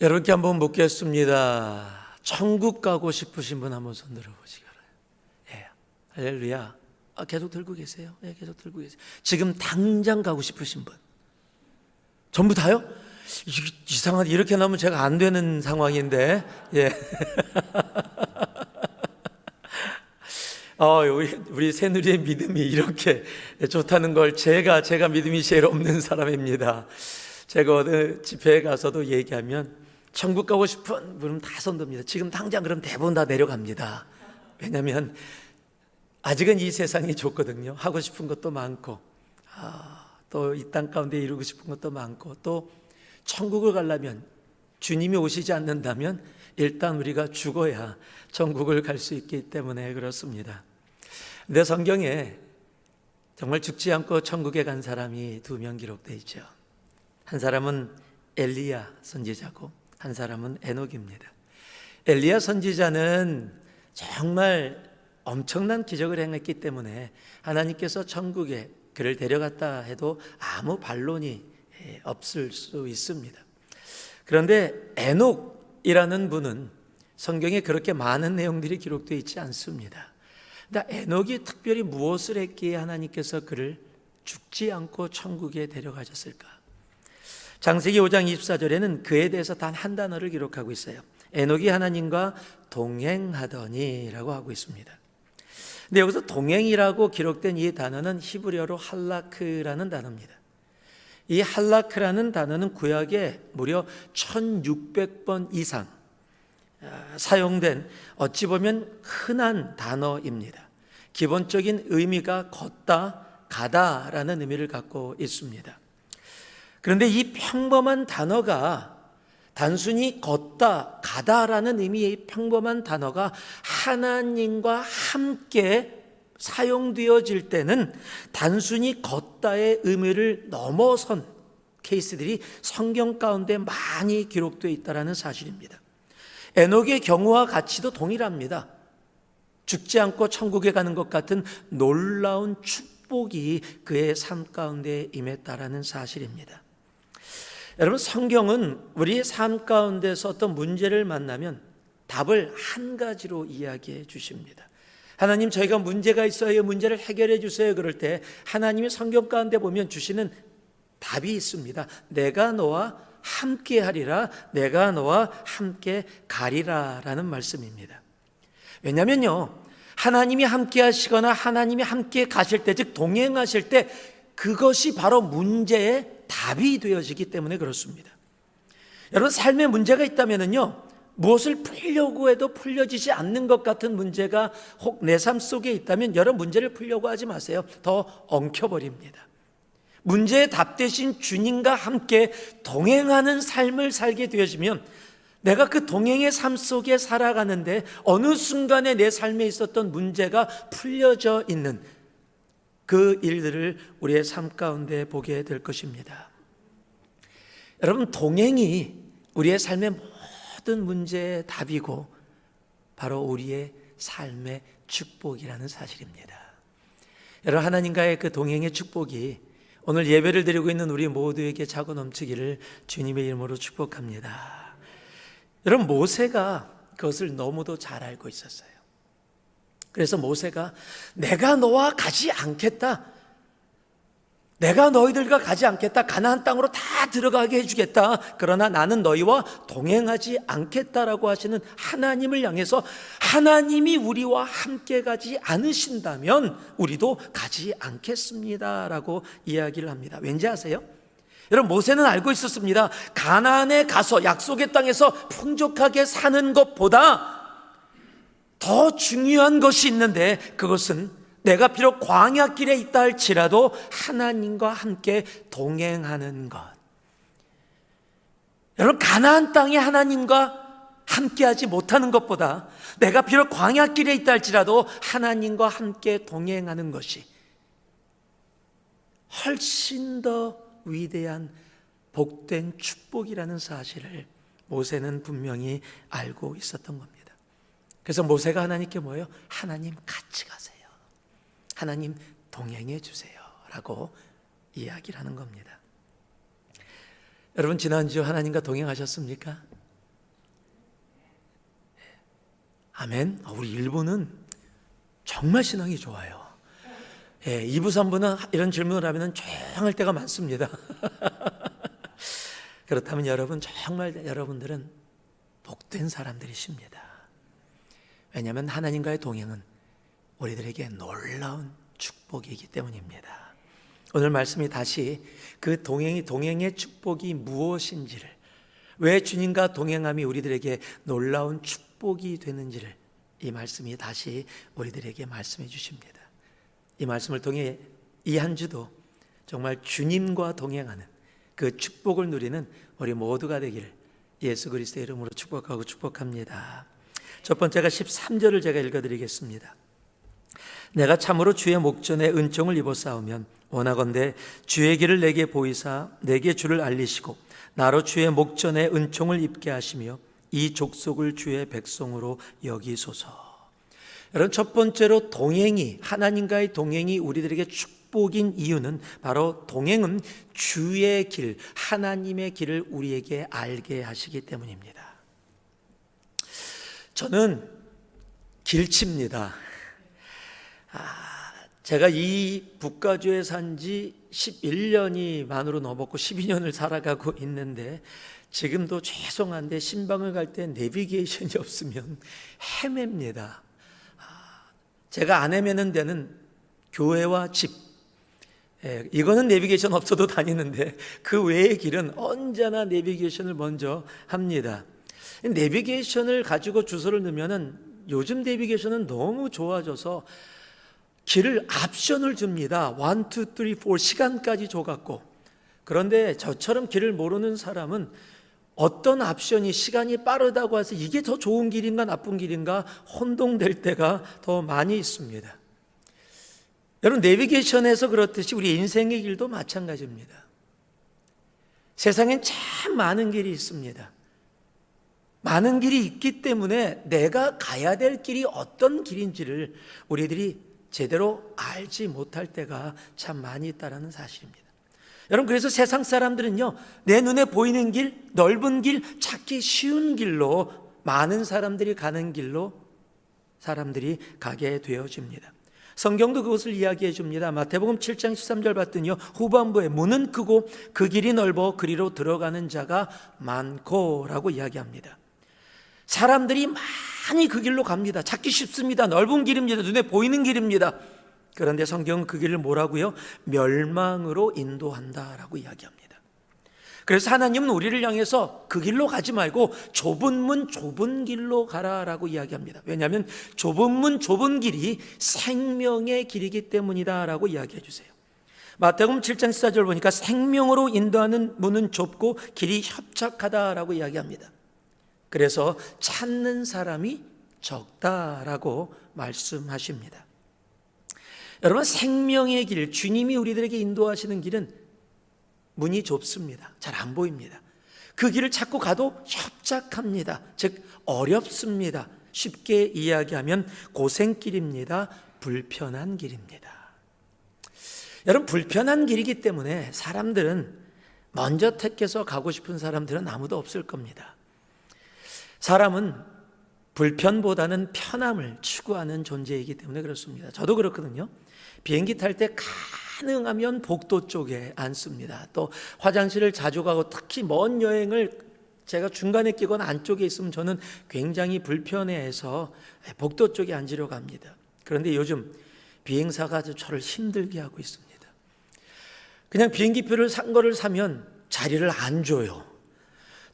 여러분께 한번 묻겠습니다. 천국 가고 싶으신 분 한번 손 들어보시기 바라요. 예, 할렐루야. 계속 들고 계세요. 예, 계속 들고 계세요. 지금 당장 가고 싶으신 분 전부 다요? 이상하게 이렇게 나오면 제가 안 되는 상황인데. 예. 우리 새누리의 믿음이 이렇게 좋다는 걸 제가 믿음이 제일 없는 사람입니다. 제가 어느 집회에 가서도 얘기하면 천국 가고 싶은 분은 다 손듭니다. 지금 당장 그럼 대부분 다 내려갑니다. 왜냐하면 아직은 이 세상이 좋거든요. 하고 싶은 것도 많고, 또 이 땅 가운데 이루고 싶은 것도 많고, 또 천국을 가려면 주님이 오시지 않는다면 일단 우리가 죽어야 천국을 갈 수 있기 때문에 그렇습니다. 근데 성경에 정말 죽지 않고 천국에 간 사람이 2명 기록되어 있죠. 한 사람은 엘리야 선지자고 한 사람은 에녹입니다. 엘리야 선지자는 정말 엄청난 기적을 행했기 때문에 하나님께서 천국에 그를 데려갔다 해도 아무 반론이 없을 수 있습니다. 그런데 에녹이라는 분은 성경에 그렇게 많은 내용들이 기록되어 있지 않습니다. 근데 에녹이 특별히 무엇을 했기에 하나님께서 그를 죽지 않고 천국에 데려가셨을까? 창세기 5장 24절에는 그에 대해서 단 한 단어를 기록하고 있어요. 에녹이 하나님과 동행하더니라고 하고 있습니다. 근데 여기서 동행이라고 기록된 이 단어는 히브리어로 할라크라는 단어입니다. 이 할라크라는 단어는 구약에 무려 1600번 이상 사용된 어찌 보면 흔한 단어입니다. 기본적인 의미가 걷다, 가다라는 의미를 갖고 있습니다. 그런데 이 평범한 단어가 단순히 걷다, 가다라는 의미의 평범한 단어가 하나님과 함께 사용되어질 때는 단순히 걷다의 의미를 넘어선 케이스들이 성경 가운데 많이 기록되어 있다는 사실입니다. 에녹의 경우와 가치도 동일합니다. 죽지 않고 천국에 가는 것 같은 놀라운 축복이 그의 삶 가운데 임했다라는 사실입니다. 여러분, 성경은 우리의 삶 가운데서 어떤 문제를 만나면 답을 한 가지로 이야기해 주십니다. 하나님, 저희가 문제가 있어요. 문제를 해결해 주세요. 그럴 때 하나님이 성경 가운데 보면 주시는 답이 있습니다. 내가 너와 함께 하리라, 내가 너와 함께 가리라 라는 말씀입니다. 왜냐면요, 하나님이 함께 하시거나 하나님이 함께 가실 때, 즉 동행하실 때 그것이 바로 문제의 답이 되어지기 때문에 그렇습니다. 여러분, 삶에 문제가 있다면요, 무엇을 풀려고 해도 풀려지지 않는 것 같은 문제가 혹 내 삶 속에 있다면 여러분, 문제를 풀려고 하지 마세요. 더 엉켜버립니다. 문제의 답 대신 주님과 함께 동행하는 삶을 살게 되어지면 내가 그 동행의 삶 속에 살아가는데 어느 순간에 내 삶에 있었던 문제가 풀려져 있는 그 일들을 우리의 삶 가운데 보게 될 것입니다. 여러분, 동행이 우리의 삶의 모든 문제의 답이고 바로 우리의 삶의 축복이라는 사실입니다. 여러분, 하나님과의 그 동행의 축복이 오늘 예배를 드리고 있는 우리 모두에게 차고 넘치기를 주님의 이름으로 축복합니다. 여러분, 모세가 그것을 너무도 잘 알고 있었어요. 그래서 모세가 내가 너와 가지 않겠다, 내가 너희들과 가지 않겠다, 가나안 땅으로 다 들어가게 해주겠다, 그러나 나는 너희와 동행하지 않겠다라고 하시는 하나님을 향해서 하나님이 우리와 함께 가지 않으신다면 우리도 가지 않겠습니다라고 이야기를 합니다. 왠지 아세요? 여러분, 모세는 알고 있었습니다. 가나안에 가서 약속의 땅에서 풍족하게 사는 것보다 더 중요한 것이 있는데, 그것은 내가 비록 광야길에 있다 할지라도 하나님과 함께 동행하는 것. 여러분, 가나안 땅에 하나님과 함께하지 못하는 것보다 내가 비록 광야길에 있다 할지라도 하나님과 함께 동행하는 것이 훨씬 더 위대한 복된 축복이라는 사실을 모세는 분명히 알고 있었던 겁니다. 그래서 모세가 하나님께 뭐예요? 하나님 같이 가세요, 하나님 동행해 주세요 라고 이야기를 하는 겁니다. 여러분, 지난주 하나님과 동행하셨습니까? 아멘. 우리 일부는 정말 신앙이 좋아요. 예, 2부, 3부는 이런 질문을 하면 조용할 때가 많습니다. 그렇다면 여러분, 정말 여러분들은 복된 사람들이십니다. 왜냐하면 하나님과의 동행은 우리들에게 놀라운 축복이기 때문입니다. 오늘 말씀이 다시 그 동행의 축복이 무엇인지를, 왜 주님과 동행함이 우리들에게 놀라운 축복이 되는지를 이 말씀이 다시 우리들에게 말씀해 주십니다. 이 말씀을 통해 이 한 주도 정말 주님과 동행하는 그 축복을 누리는 우리 모두가 되기를 예수 그리스도의 이름으로 축복하고 축복합니다. 첫 번째가 13절을 제가 읽어드리겠습니다. 내가 참으로 주의 목전에 은총을 입었사오면 원하건대 주의 길을 내게 보이사 내게 주를 알리시고 나로 주의 목전에 은총을 입게 하시며 이 족속을 주의 백성으로 여기소서. 여러분, 첫 번째로 하나님과의 동행이 우리들에게 축복인 이유는 바로 동행은 주의 길, 하나님의 길을 우리에게 알게 하시기 때문입니다. 저는 길치입니다. 제가 이 북가주에 산 지 11년이 만으로 넘었고 12년을 살아가고 있는데 지금도 죄송한데 신방을 갈 때 내비게이션이 없으면 헤맵니다. 제가 안 헤매는 데는 교회와 집, 이거는 내비게이션 없어도 다니는데 그 외의 길은 언제나 내비게이션을 먼저 합니다. 내비게이션을 가지고 주소를 넣으면은 요즘 내비게이션은 너무 좋아져서 길을 옵션을 줍니다. 1, 2, 3, 4 시간까지 줘갖고. 그런데 저처럼 길을 모르는 사람은 어떤 옵션이 시간이 빠르다고 해서 이게 더 좋은 길인가 나쁜 길인가 혼동될 때가 더 많이 있습니다. 여러분, 내비게이션에서 그렇듯이 우리 인생의 길도 마찬가지입니다. 세상엔 참 많은 길이 있습니다. 많은 길이 있기 때문에 내가 가야 될 길이 어떤 길인지를 우리들이 제대로 알지 못할 때가 참 많이 있다는 사실입니다. 여러분, 그래서 세상 사람들은요, 내 눈에 보이는 길, 넓은 길, 찾기 쉬운 길로, 많은 사람들이 가는 길로 사람들이 가게 되어집니다. 성경도 그것을 이야기해 줍니다. 마태복음 7장 13절 봤더니요, 후반부에 문은 크고 그 길이 넓어 그리로 들어가는 자가 많고 라고 이야기합니다. 사람들이 많이 그 길로 갑니다. 찾기 쉽습니다. 넓은 길입니다. 눈에 보이는 길입니다. 그런데 성경은 그 길을 뭐라고요? 멸망으로 인도한다라고 이야기합니다. 그래서 하나님은 우리를 향해서 그 길로 가지 말고 좁은 문 좁은 길로 가라라고 이야기합니다. 왜냐하면 좁은 문 좁은 길이 생명의 길이기 때문이다라고 이야기해 주세요. 마태복음 7장 14절 보니까 생명으로 인도하는 문은 좁고 길이 협착하다라고 이야기합니다. 그래서 찾는 사람이 적다라고 말씀하십니다. 여러분, 생명의 길, 주님이 우리들에게 인도하시는 길은 문이 좁습니다. 잘 안 보입니다. 그 길을 찾고 가도 협착합니다. 즉 어렵습니다. 쉽게 이야기하면 고생길입니다. 불편한 길입니다. 여러분, 불편한 길이기 때문에 사람들은 먼저 택해서 가고 싶은 사람들은 아무도 없을 겁니다. 사람은 불편보다는 편함을 추구하는 존재이기 때문에 그렇습니다. 저도 그렇거든요. 비행기 탈 때 가능하면 복도 쪽에 앉습니다. 또 화장실을 자주 가고 특히 먼 여행을 제가 중간에 끼거나 안쪽에 있으면 저는 굉장히 불편해해서 복도 쪽에 앉으려고 합니다. 그런데 요즘 비행사가 저를 힘들게 하고 있습니다. 그냥 비행기표를 산 거를 사면 자리를 안 줘요.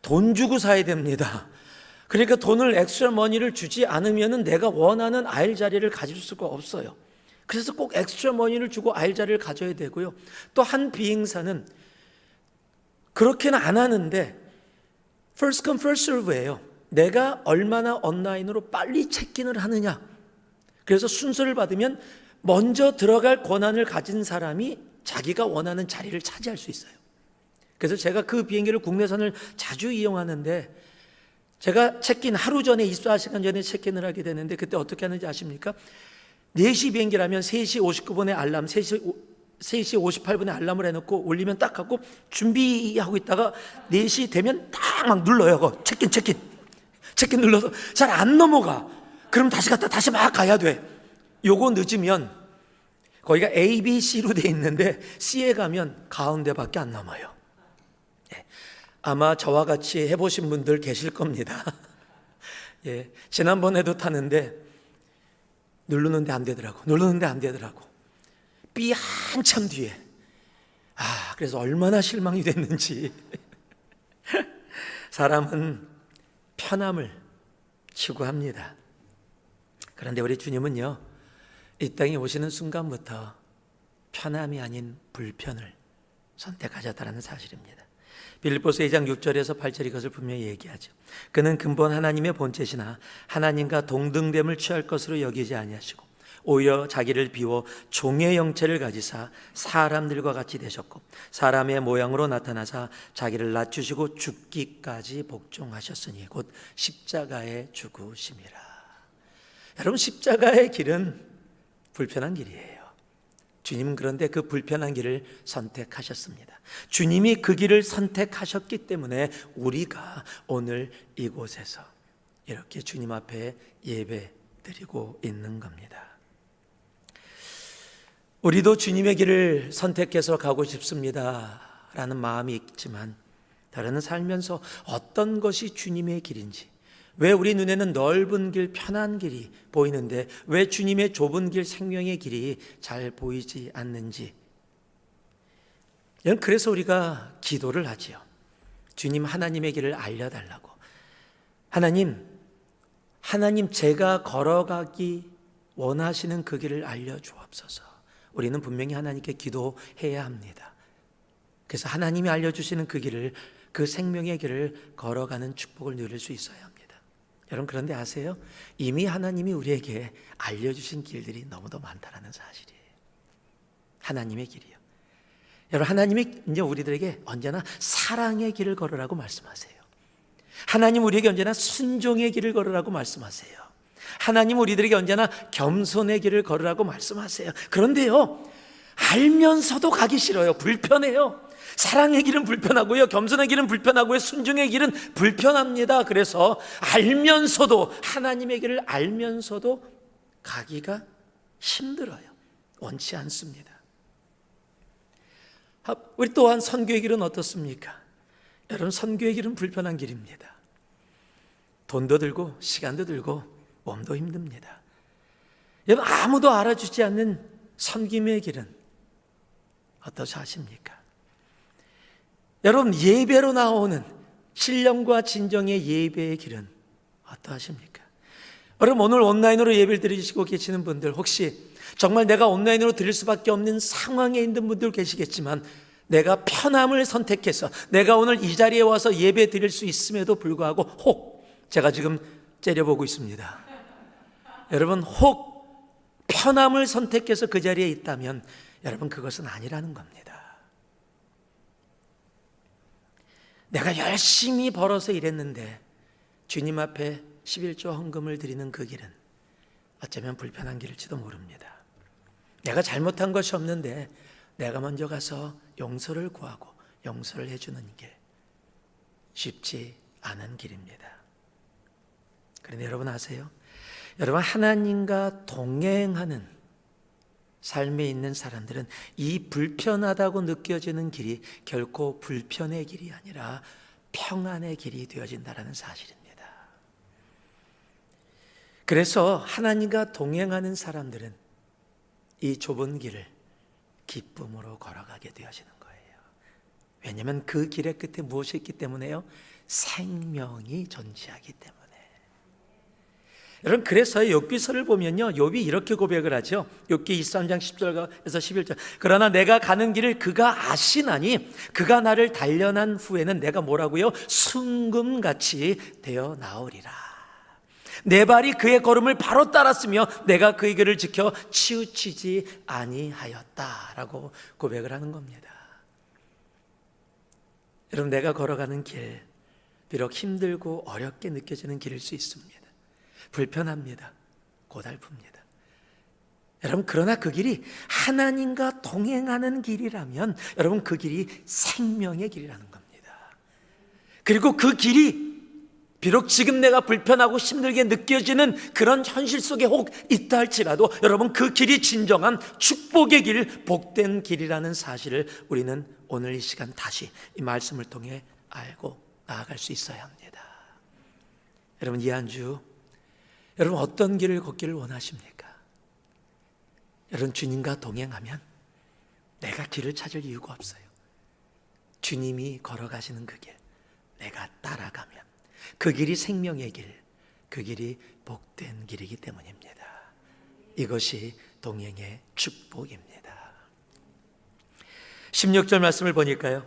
돈 주고 사야 됩니다. 그러니까 돈을 엑스트라 머니를 주지 않으면 내가 원하는 아일 자리를 가질 수가 없어요. 그래서 꼭 엑스트라 머니를 주고 아일 자리를 가져야 되고요. 또 한 비행사는 그렇게는 안 하는데 first come first serve예요. 내가 얼마나 온라인으로 빨리 체크인을 하느냐. 그래서 순서를 받으면 먼저 들어갈 권한을 가진 사람이 자기가 원하는 자리를 차지할 수 있어요. 그래서 제가 그 비행기를 국내선을 자주 이용하는데 제가 체크인 하루 전에 24시간 전에 체크인을 하게 되는데 그때 어떻게 하는지 아십니까? 4시 비행기라면 3시 59분에 알람, 3시 58분에 알람을 해놓고 올리면 딱 하고 준비하고 있다가 4시 되면 딱 막 눌러요. 체크인 눌러서 잘 안 넘어가. 그럼 다시 갔다 다시 막 가야 돼. 요거 늦으면 거기가 A, B, C로 돼 있는데 C에 가면 가운데밖에 안 남아요. 아마 저와 같이 해보신 분들 계실 겁니다. 예, 지난번에도 타는데 누르는데 안 되더라고. 누르는데 안 되더라고. B 한참 뒤에. 그래서 얼마나 실망이 됐는지. 사람은 편함을 추구합니다. 그런데 우리 주님은요, 이 땅에 오시는 순간부터 편함이 아닌 불편을 선택하셨다는 사실입니다. 빌립보서 2장 6절에서 8절 이것을 분명히 얘기하죠. 그는 근본 하나님의 본체시나 하나님과 동등됨을 취할 것으로 여기지 아니하시고 오히려 자기를 비워 종의 형체를 가지사 사람들과 같이 되셨고 사람의 모양으로 나타나사 자기를 낮추시고 죽기까지 복종하셨으니 곧 십자가에 죽으심이라. 여러분, 십자가의 길은 불편한 길이에요. 주님은 그런데 그 불편한 길을 선택하셨습니다. 주님이 그 길을 선택하셨기 때문에 우리가 오늘 이곳에서 이렇게 주님 앞에 예배 드리고 있는 겁니다. 우리도 주님의 길을 선택해서 가고 싶습니다 라는 마음이 있지만 다른 살면서 어떤 것이 주님의 길인지, 왜 우리 눈에는 넓은 길, 편한 길이 보이는데 왜 주님의 좁은 길, 생명의 길이 잘 보이지 않는지, 그래서 우리가 기도를 하지요. 주님, 하나님의 길을 알려달라고. 하나님 제가 걸어가기 원하시는 그 길을 알려주옵소서. 우리는 분명히 하나님께 기도해야 합니다. 그래서 하나님이 알려주시는 그 길을, 그 생명의 길을 걸어가는 축복을 누릴 수 있어야 합니다. 여러분, 그런데 아세요? 이미 하나님이 우리에게 알려주신 길들이 너무도 많다는 사실이에요. 하나님의 길이요. 여러분, 하나님이 이제 우리들에게 언제나 사랑의 길을 걸으라고 말씀하세요. 하나님 우리에게 언제나 순종의 길을 걸으라고 말씀하세요. 하나님 우리들에게 언제나 겸손의 길을 걸으라고 말씀하세요. 그런데요, 알면서도 가기 싫어요. 불편해요. 사랑의 길은 불편하고요, 겸손의 길은 불편하고요, 순종의 길은 불편합니다. 그래서 알면서도, 하나님의 길을 알면서도 가기가 힘들어요. 원치 않습니다. 우리 또한 선교의 길은 어떻습니까? 여러분, 선교의 길은 불편한 길입니다. 돈도 들고 시간도 들고 몸도 힘듭니다. 여러분, 아무도 알아주지 않는 섬김의 길은 어떠십니까? 여러분, 예배로 나오는 신령과 진정의 예배의 길은 어떠하십니까? 여러분, 오늘 온라인으로 예배를 드리시고 계시는 분들, 혹시 정말 내가 온라인으로 드릴 수밖에 없는 상황에 있는 분들 계시겠지만 내가 편함을 선택해서 내가 오늘 이 자리에 와서 예배 드릴 수 있음에도 불구하고 혹, 제가 지금 째려보고 있습니다. 여러분, 혹 편함을 선택해서 그 자리에 있다면 여러분, 그것은 아니라는 겁니다. 내가 열심히 벌어서 일했는데 주님 앞에 11조 헌금을 드리는 그 길은 어쩌면 불편한 길일지도 모릅니다. 내가 잘못한 것이 없는데 내가 먼저 가서 용서를 구하고 용서를 해주는 길, 쉽지 않은 길입니다. 그런데 여러분 아세요? 여러분, 하나님과 동행하는 삶에 있는 사람들은 이 불편하다고 느껴지는 길이 결코 불편의 길이 아니라 평안의 길이 되어진다는 사실입니다. 그래서 하나님과 동행하는 사람들은 이 좁은 길을 기쁨으로 걸어가게 되어지는 거예요. 왜냐하면 그 길의 끝에 무엇이 있기 때문에요? 생명이 존재하기 때문에. 여러분, 그래서 욥기서를 보면요, 욥이 이렇게 고백을 하죠. 욥기 23장 10절에서 11절. 그러나 내가 가는 길을 그가 아시나니 그가 나를 단련한 후에는 내가 뭐라고요? 순금같이 되어 나오리라. 내 발이 그의 걸음을 바로 따랐으며 내가 그의 길을 지켜 치우치지 아니하였다라고 고백을 하는 겁니다. 여러분, 내가 걸어가는 길, 비록 힘들고 어렵게 느껴지는 길일 수 있습니다. 불편합니다. 고달픕니다. 여러분, 그러나 그 길이 하나님과 동행하는 길이라면 여러분, 그 길이 생명의 길이라는 겁니다. 그리고 그 길이 비록 지금 내가 불편하고 힘들게 느껴지는 그런 현실 속에 혹 있다 할지라도 여러분, 그 길이 진정한 축복의 길, 복된 길이라는 사실을 우리는 오늘 이 시간 다시 이 말씀을 통해 알고 나아갈 수 있어야 합니다. 여러분, 이 한 주 여러분 어떤 길을 걷기를 원하십니까? 여러분, 주님과 동행하면 내가 길을 찾을 이유가 없어요. 주님이 걸어가시는 그 길, 내가 따라가면 그 길이 생명의 길, 그 길이 복된 길이기 때문입니다. 이것이 동행의 축복입니다. 16절 말씀을 보니까요,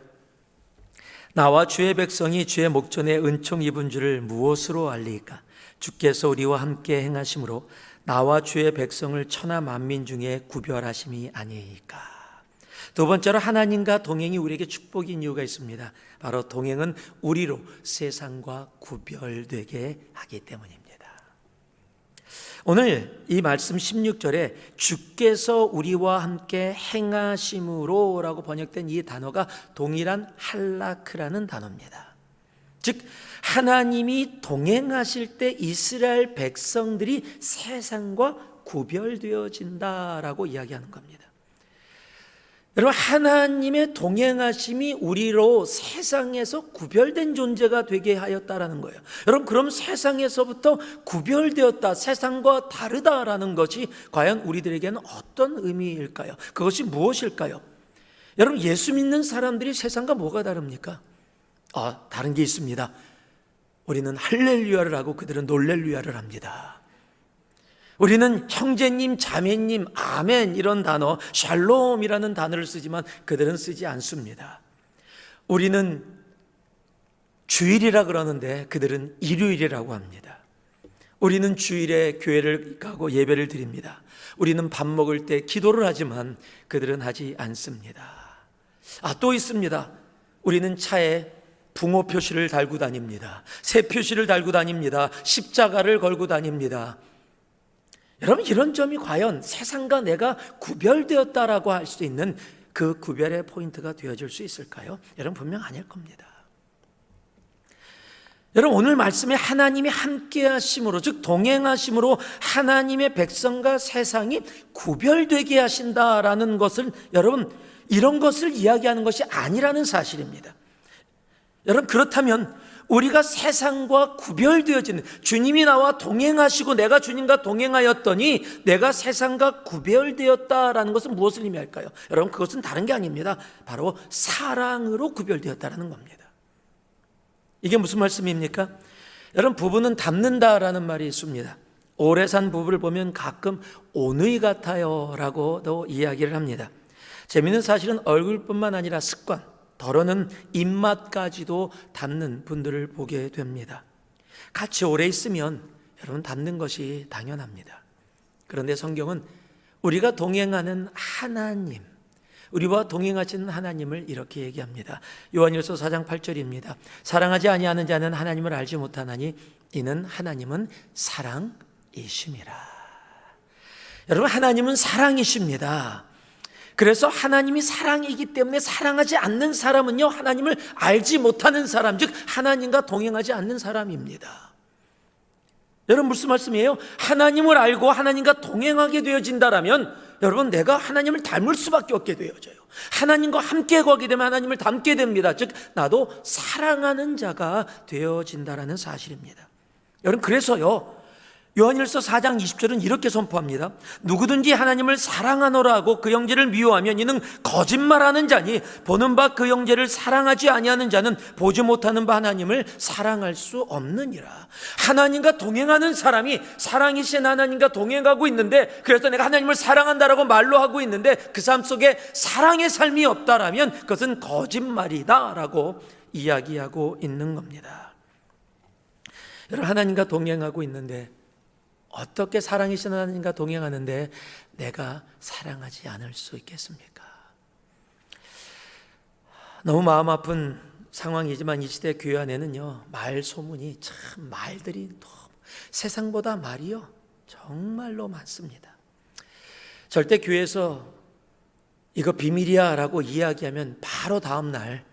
나와 주의 백성이 주의 목전에 은총 입은 줄을 무엇으로 알리까? 주께서 우리와 함께 행하심으로 나와 주의 백성을 천하 만민 중에 구별하심이 아니이까. 두 번째로, 하나님과 동행이 우리에게 축복인 이유가 있습니다. 바로 동행은 우리로 세상과 구별되게 하기 때문입니다. 오늘 이 말씀 16절에 주께서 우리와 함께 행하심으로 라고 번역된 이 단어가 동일한 할라크라는 단어입니다. 즉, 하나님이 동행하실 때 이스라엘 백성들이 세상과 구별되어진다라고 이야기하는 겁니다. 여러분, 하나님의 동행하심이 우리로 세상에서 구별된 존재가 되게 하였다라는 거예요. 여러분, 그럼 세상에서부터 구별되었다, 세상과 다르다라는 것이 과연 우리들에게는 어떤 의미일까요? 그것이 무엇일까요? 여러분, 예수 믿는 사람들이 세상과 뭐가 다릅니까? 다른 게 있습니다. 우리는 할렐루야를 하고 그들은 놀렐루야를 합니다. 우리는 형제님, 자매님, 아멘 이런 단어, 샬롬이라는 단어를 쓰지만 그들은 쓰지 않습니다. 우리는 주일이라 그러는데 그들은 일요일이라고 합니다. 우리는 주일에 교회를 가고 예배를 드립니다. 우리는 밥 먹을 때 기도를 하지만 그들은 하지 않습니다. 또 있습니다. 우리는 차에 붕어 표시를 달고 다닙니다. 새 표시를 달고 다닙니다. 십자가를 걸고 다닙니다. 여러분, 이런 점이 과연 세상과 내가 구별되었다라고 할 수 있는 그 구별의 포인트가 되어줄 수 있을까요? 여러분, 분명 아닐 겁니다. 여러분, 오늘 말씀에 하나님이 함께 하심으로, 즉 동행하심으로 하나님의 백성과 세상이 구별되게 하신다라는 것을, 여러분, 이런 것을 이야기하는 것이 아니라는 사실입니다. 여러분, 그렇다면 우리가 세상과 구별되어지는, 주님이 나와 동행하시고 내가 주님과 동행하였더니 내가 세상과 구별되었다라는 것은 무엇을 의미할까요? 여러분, 그것은 다른 게 아닙니다. 바로 사랑으로 구별되었다라는 겁니다. 이게 무슨 말씀입니까? 여러분, 부부는 닮는다라는 말이 있습니다. 오래 산 부부를 보면 가끔 온의 같아요 라고도 이야기를 합니다. 재미있는 사실은 얼굴뿐만 아니라 습관, 더러는 입맛까지도 닮는 분들을 보게 됩니다. 같이 오래 있으면 여러분 닮는 것이 당연합니다. 그런데 성경은 우리가 동행하는 하나님, 우리와 동행하시는 하나님을 이렇게 얘기합니다. 요한일서 4장 8절입니다. 사랑하지 아니하는 자는 하나님을 알지 못하나니 이는 하나님은 사랑이심이라. 여러분, 하나님은 사랑이십니다. 그래서 하나님이 사랑이기 때문에 사랑하지 않는 사람은요, 하나님을 알지 못하는 사람, 즉 하나님과 동행하지 않는 사람입니다. 여러분, 무슨 말씀이에요? 하나님을 알고 하나님과 동행하게 되어진다라면 여러분, 내가 하나님을 닮을 수밖에 없게 되어져요. 하나님과 함께 가게 되면 하나님을 닮게 됩니다. 즉 나도 사랑하는 자가 되어진다라는 사실입니다. 여러분, 그래서요, 요한일서 4장 20절은 이렇게 선포합니다. 누구든지 하나님을 사랑하노라 하고 그 형제를 미워하면 이는 거짓말하는 자니 보는 바 그 형제를 사랑하지 아니하는 자는 보지 못하는 바 하나님을 사랑할 수 없느니라. 하나님과 동행하는 사람이 사랑이신 하나님과 동행하고 있는데, 그래서 내가 하나님을 사랑한다라고 말로 하고 있는데 그 삶 속에 사랑의 삶이 없다라면 그것은 거짓말이다라고 이야기하고 있는 겁니다. 여러분, 하나님과 동행하고 있는데 어떻게 사랑이신 하나님과 동행하는데 내가 사랑하지 않을 수 있겠습니까? 너무 마음 아픈 상황이지만 이 시대 교회 안에는요, 말 소문이 참, 말들이 너무, 세상보다 말이요 정말로 많습니다. 절대 교회에서 이거 비밀이야 라고 이야기하면 바로 다음 날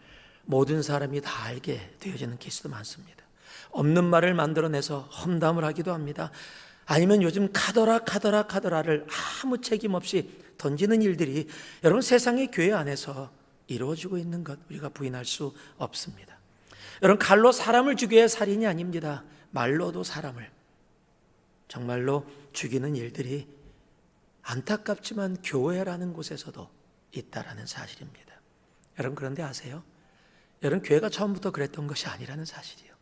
모든 사람이 다 알게 되어지는 케이스도 많습니다. 없는 말을 만들어내서 험담을 하기도 합니다. 아니면 요즘 카더라를 아무 책임 없이 던지는 일들이 여러분 세상의 교회 안에서 이루어지고 있는 것 우리가 부인할 수 없습니다. 여러분 칼로 사람을 죽여야 살인이 아닙니다. 말로도 사람을 정말로 죽이는 일들이 안타깝지만 교회라는 곳에서도 있다라는 사실입니다. 여러분 그런데 아세요? 여러분 교회가 처음부터 그랬던 것이 아니라는 사실이요.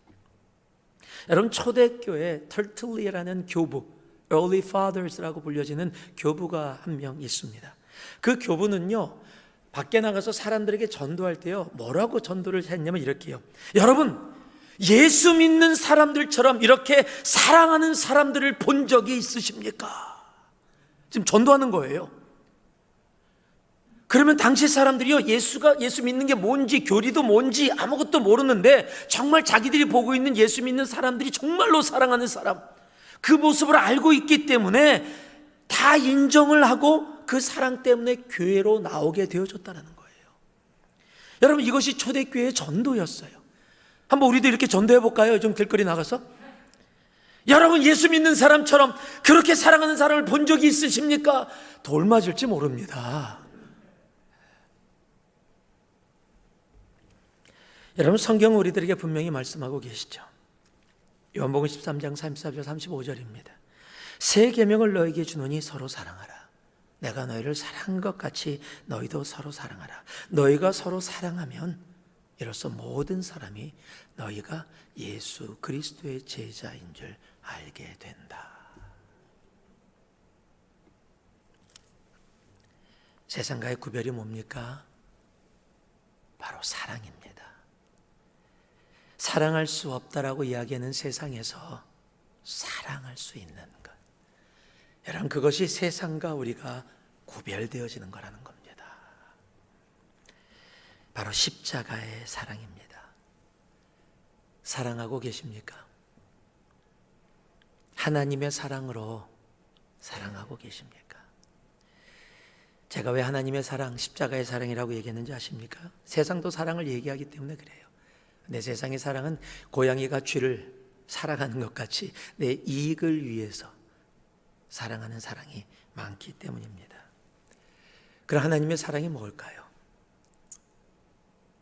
여러분 초대교회 터틀리라는 교부, Early Fathers라고 불려지는 교부가 한 명 있습니다. 그 교부는요 밖에 나가서 사람들에게 전도할 때요 뭐라고 전도를 했냐면 이렇게요. 여러분 예수 믿는 사람들처럼 이렇게 사랑하는 사람들을 본 적이 있으십니까? 지금 전도하는 거예요. 그러면 당시 사람들이요 예수 믿는 게 뭔지 교리도 뭔지 아무것도 모르는데 정말 자기들이 보고 있는 예수 믿는 사람들이 정말로 사랑하는 사람 그 모습을 알고 있기 때문에 다 인정을 하고 그 사랑 때문에 교회로 나오게 되어졌다는 거예요. 여러분 이것이 초대교회의 전도였어요. 한번 우리도 이렇게 전도해 볼까요? 좀 길거리 나가서 여러분 예수 믿는 사람처럼 그렇게 사랑하는 사람을 본 적이 있으십니까? 돌 맞을지 모릅니다. 여러분 성경은 우리들에게 분명히 말씀하고 계시죠. 요한복음 13장 34절 35절입니다. 새 계명을 너에게 주노니 서로 사랑하라. 내가 너희를 사랑한 것 같이 너희도 서로 사랑하라. 너희가 서로 사랑하면 이로써 모든 사람이 너희가 예수 그리스도의 제자인 줄 알게 된다. 세상과의 구별이 뭡니까? 바로 사랑입니다. 사랑할 수 없다라고 이야기하는 세상에서 사랑할 수 있는 것. 여러분 그것이 세상과 우리가 구별되어지는 거라는 겁니다. 바로 십자가의 사랑입니다. 사랑하고 계십니까? 하나님의 사랑으로 사랑하고 계십니까? 제가 왜 하나님의 사랑, 십자가의 사랑이라고 얘기했는지 아십니까? 세상도 사랑을 얘기하기 때문에 그래요. 내 세상의 사랑은 고양이가 쥐를 사랑하는 것 같이 내 이익을 위해서 사랑하는 사랑이 많기 때문입니다. 그럼 하나님의 사랑이 뭘까요?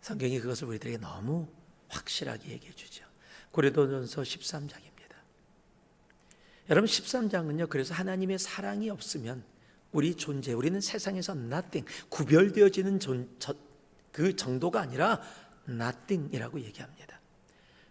성경이 그것을 우리들에게 너무 확실하게 얘기해 주죠. 고린도전서 13장입니다. 여러분 13장은요 그래서 하나님의 사랑이 없으면 우리 존재, 우리는 세상에서 nothing, 구별되어지는 그 정도가 아니라 nothing이라고 얘기합니다.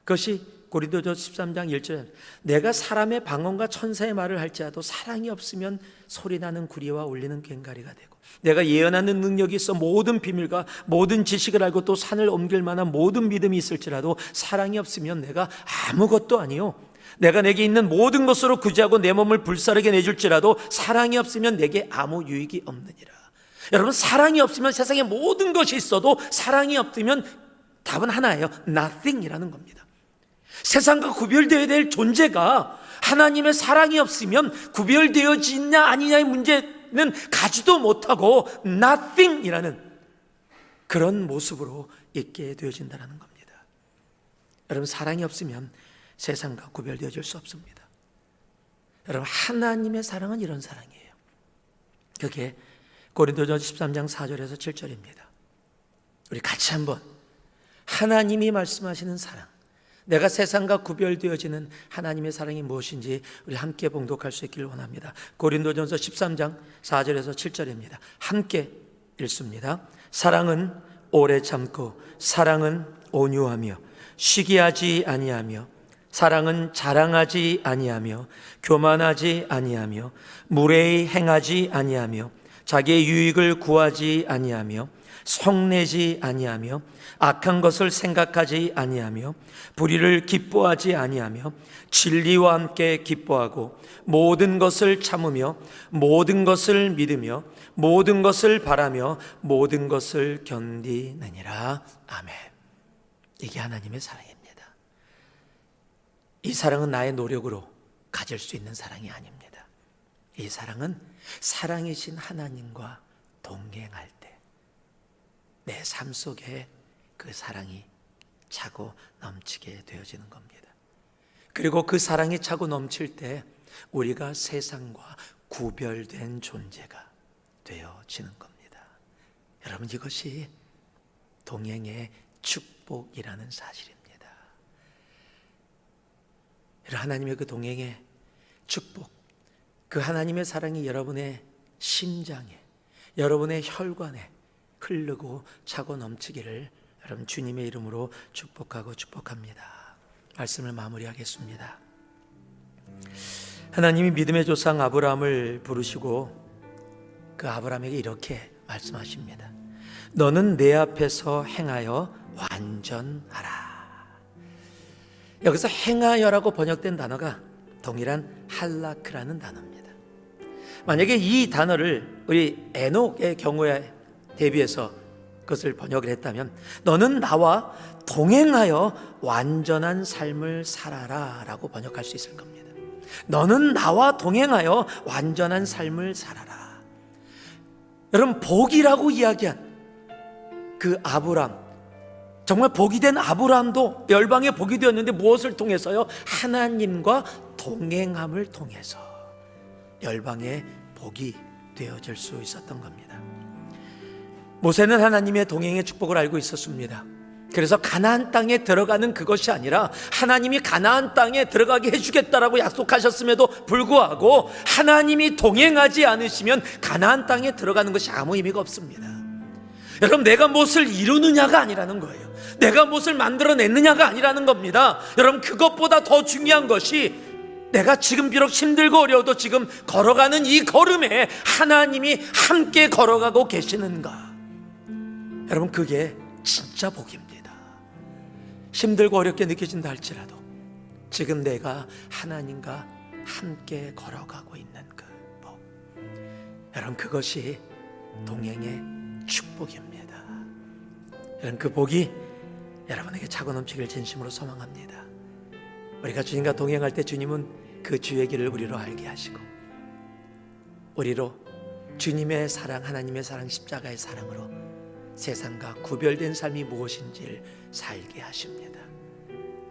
그것이 고린도전서 13장 1절 내가 사람의 방언과 천사의 말을 할지라도 사랑이 없으면 소리나는 구리와 울리는 꽹과리가 되고 내가 예언하는 능력이 있어 모든 비밀과 모든 지식을 알고 또 산을 옮길 만한 모든 믿음이 있을지라도 사랑이 없으면 내가 아무것도 아니요 내가 내게 있는 모든 것으로 구제하고 내 몸을 불사르게 내줄지라도 사랑이 없으면 내게 아무 유익이 없느니라. 여러분 사랑이 없으면 세상에 모든 것이 있어도 사랑이 없으면 답은 하나예요. nothing이라는 겁니다. 세상과 구별되어야 될 존재가 하나님의 사랑이 없으면 구별되어지냐 아니냐의 문제는 가지도 못하고 nothing이라는 그런 모습으로 있게 되어진다는 겁니다. 여러분 사랑이 없으면 세상과 구별되어질 수 없습니다. 여러분 하나님의 사랑은 이런 사랑이에요. 그게 고린도전서 13장 4절에서 7절입니다. 우리 같이 한번 하나님이 말씀하시는 사랑, 내가 세상과 구별되어지는 하나님의 사랑이 무엇인지 우리 함께 봉독할 수 있기를 원합니다. 고린도전서 13장 4절에서 7절입니다. 함께 읽습니다. 사랑은 오래 참고 사랑은 온유하며 시기하지 아니하며 사랑은 자랑하지 아니하며 교만하지 아니하며 무례히 행하지 아니하며 자기의 유익을 구하지 아니하며 성내지 아니하며 악한 것을 생각하지 아니하며 불의를 기뻐하지 아니하며 진리와 함께 기뻐하고 모든 것을 참으며 모든 것을 믿으며 모든 것을 바라며 모든 것을 견디느니라. 아멘. 이게 하나님의 사랑입니다. 이 사랑은 나의 노력으로 가질 수 있는 사랑이 아닙니다. 이 사랑은 사랑이신 하나님과 동행할 때 내 삶 속에 그 사랑이 차고 넘치게 되어지는 겁니다. 그리고 그 사랑이 차고 넘칠 때 우리가 세상과 구별된 존재가 되어지는 겁니다. 여러분, 이것이 동행의 축복이라는 사실입니다. 하나님의 그 동행의 축복, 그 하나님의 사랑이 여러분의 심장에, 여러분의 혈관에 흐르고 차고 넘치기를 여러분 주님의 이름으로 축복하고 축복합니다. 말씀을 마무리하겠습니다. 하나님이 믿음의 조상 아브라함을 부르시고 그 아브라함에게 이렇게 말씀하십니다. 너는 내 앞에서 행하여 완전하라. 여기서 행하여라고 번역된 단어가 동일한 할라크라는 단어입니다. 만약에 이 단어를 우리 에녹의 경우에 대비해서 그것을 번역을 했다면 너는 나와 동행하여 완전한 삶을 살아라 라고 번역할 수 있을 겁니다. 너는 나와 동행하여 완전한 삶을 살아라. 여러분, 복이라고 이야기한 그 아브람, 정말 복이 된 아브람도 열방의 복이 되었는데 무엇을 통해서요? 하나님과 동행함을 통해서 열방의 복이 되어질 수 있었던 겁니다. 모세는 하나님의 동행의 축복을 알고 있었습니다. 그래서 가나안 땅에 들어가는 그것이 아니라 하나님이 가나안 땅에 들어가게 해주겠다라고 약속하셨음에도 불구하고 하나님이 동행하지 않으시면 가나안 땅에 들어가는 것이 아무 의미가 없습니다. 여러분, 내가 무엇을 이루느냐가 아니라는 거예요. 내가 무엇을 만들어냈느냐가 아니라는 겁니다. 여러분, 그것보다 더 중요한 것이 내가 지금 비록 힘들고 어려워도 지금 걸어가는 이 걸음에 하나님이 함께 걸어가고 계시는가. 여러분, 그게 진짜 복입니다. 힘들고 어렵게 느껴진다 할지라도 지금 내가 하나님과 함께 걸어가고 있는 그 복, 여러분, 그것이 동행의 축복입니다. 여러분, 그 복이 여러분에게 차고 넘치길 진심으로 소망합니다. 우리가 주님과 동행할 때 주님은 그 주의 길을 우리로 알게 하시고 우리로 주님의 사랑, 하나님의 사랑, 십자가의 사랑으로 세상과 구별된 삶이 무엇인지를 살게 하십니다.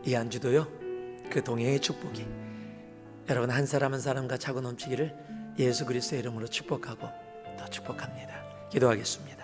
이 한 주도요, 그 동행의 축복이 여러분 한 사람 한 사람과 차고 넘치기를 예수 그리스도의 이름으로 축복하고 더 축복합니다. 기도하겠습니다.